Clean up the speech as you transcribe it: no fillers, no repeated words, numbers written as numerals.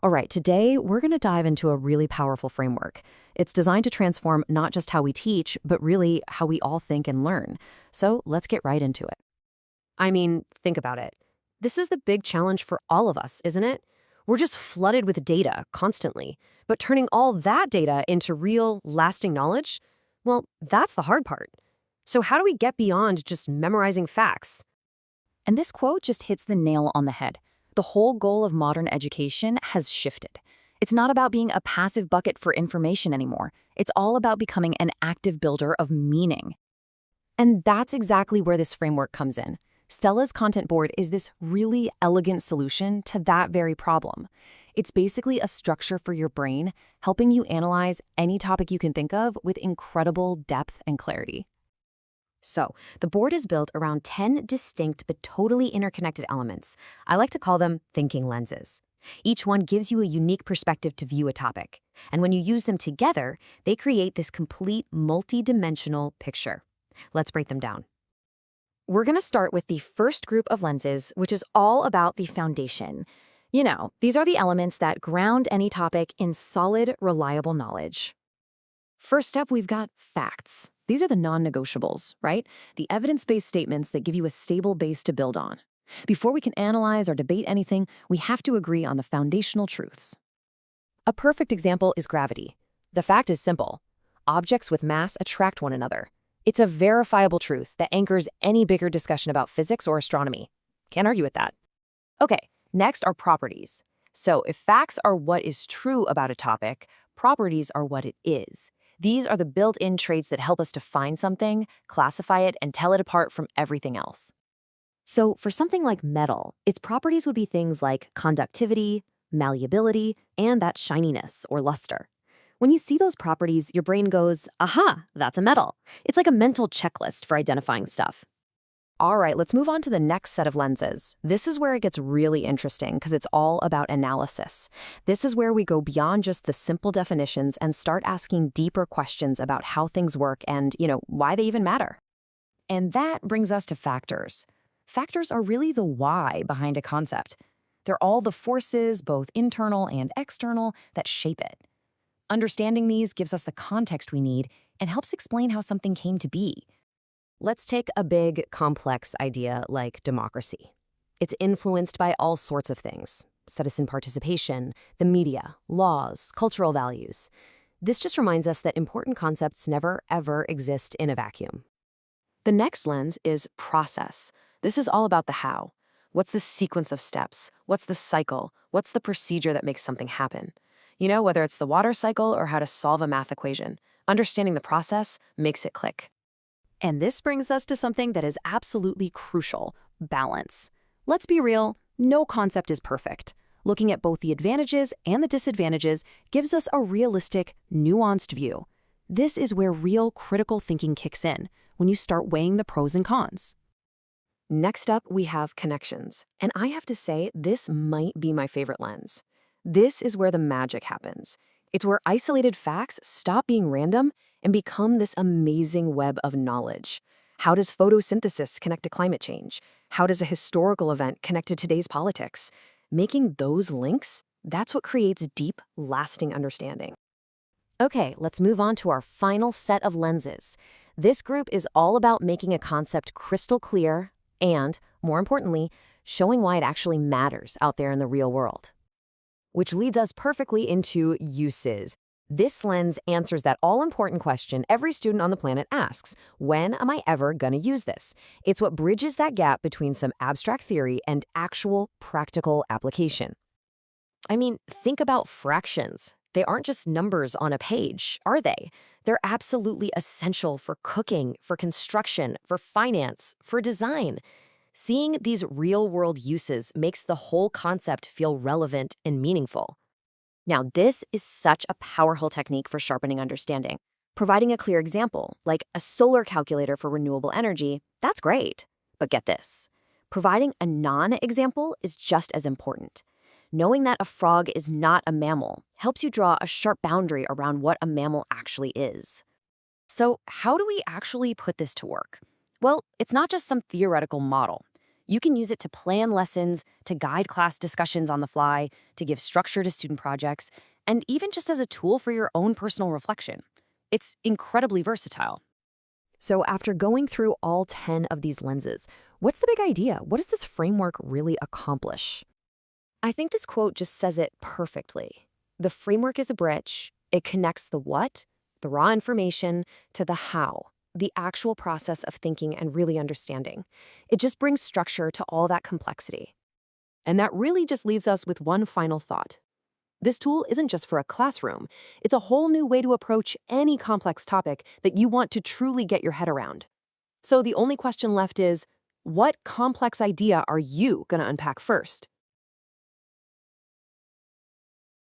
All right, today we're going to dive into a really powerful framework. It's designed to transform not just how we teach, but really how we all think and learn. So let's get right into it. I mean, think about it. This is the big challenge for all of us, isn't it? We're just flooded with data constantly, but turning all that data into real, lasting knowledge? Well, that's the hard part. So how do we get beyond just memorizing facts? And this quote just hits the nail on the head. The whole goal of modern education has shifted. It's not about being a passive bucket for information anymore. It's all about becoming an active builder of meaning. And that's exactly where this framework comes in. Stella's content board is this really elegant solution to that very problem. It's basically a structure for your brain, helping you analyze any topic you can think of with incredible depth and clarity. So, the board is built around 10 distinct but totally interconnected elements. I like to call them thinking lenses. Each one gives you a unique perspective to view a topic. And when you use them together, they create this complete multi-dimensional picture. Let's break them down. We're going to start with the first group of lenses, which is all about the foundation. These are the elements that ground any topic in solid, reliable knowledge. First up, we've got facts. These are the non-negotiables, right? The evidence-based statements that give you a stable base to build on. Before we can analyze or debate anything, we have to agree on the foundational truths. A perfect example is gravity. The fact is simple. Objects with mass attract one another. It's a verifiable truth that anchors any bigger discussion about physics or astronomy. Can't argue with that. Okay, next are properties. So if facts are what is true about a topic, properties are what it is. These are the built-in traits that help us define something, classify it, and tell it apart from everything else. So for something like metal, its properties would be things like conductivity, malleability, and that shininess or luster. When you see those properties, your brain goes, aha, that's a metal. It's like a mental checklist for identifying stuff. All right, let's move on to the next set of lenses. This is where it gets really interesting because it's all about analysis. This is where we go beyond just the simple definitions and start asking deeper questions about how things work and, why they even matter. And that brings us to factors. Factors are really the why behind a concept. They're all the forces, both internal and external, that shape it. Understanding these gives us the context we need and helps explain how something came to be. Let's take a big, complex idea like democracy. It's influenced by all sorts of things: citizen participation, the media, laws, cultural values. This just reminds us that important concepts never, ever exist in a vacuum. The next lens is process. This is all about the how. What's the sequence of steps? What's the cycle? What's the procedure that makes something happen? Whether it's the water cycle or how to solve a math equation, understanding the process makes it click. And this brings us to something that is absolutely crucial: balance. Let's be real, no concept is perfect. Looking at both the advantages and the disadvantages gives us a realistic, nuanced view. This is where real critical thinking kicks in, when you start weighing the pros and cons. Next up, we have connections. And I have to say, this might be my favorite lens. This is where the magic happens. It's where isolated facts stop being random and become this amazing web of knowledge. How does photosynthesis connect to climate change? How does a historical event connect to today's politics? Making those links, that's what creates deep, lasting understanding. Okay, let's move on to our final set of lenses. This group is all about making a concept crystal clear and, more importantly, showing why it actually matters out there in the real world. Which leads us perfectly into uses. This lens answers that all-important question every student on the planet asks: when am I ever going to use this? It's what bridges that gap between some abstract theory and actual practical application. I mean, think about fractions. They aren't just numbers on a page, are they? They're absolutely essential for cooking, for construction, for finance, for design. Seeing these real-world uses makes the whole concept feel relevant and meaningful. Now, this is such a powerful technique for sharpening understanding. Providing a clear example, like a solar calculator for renewable energy, that's great. But get this: providing a non-example is just as important. Knowing that a frog is not a mammal helps you draw a sharp boundary around what a mammal actually is. So, how do we actually put this to work? Well, it's not just some theoretical model. You can use it to plan lessons, to guide class discussions on the fly, to give structure to student projects, and even just as a tool for your own personal reflection. It's incredibly versatile. So after going through all 10 of these lenses, what's the big idea? What does this framework really accomplish? I think this quote just says it perfectly. The framework is a bridge. It connects the what, the raw information, to the how, the actual process of thinking and really understanding. It just brings structure to all that complexity. And that really just leaves us with one final thought. This tool isn't just for a classroom. It's a whole new way to approach any complex topic that you want to truly get your head around. So the only question left is, what complex idea are you going to unpack first?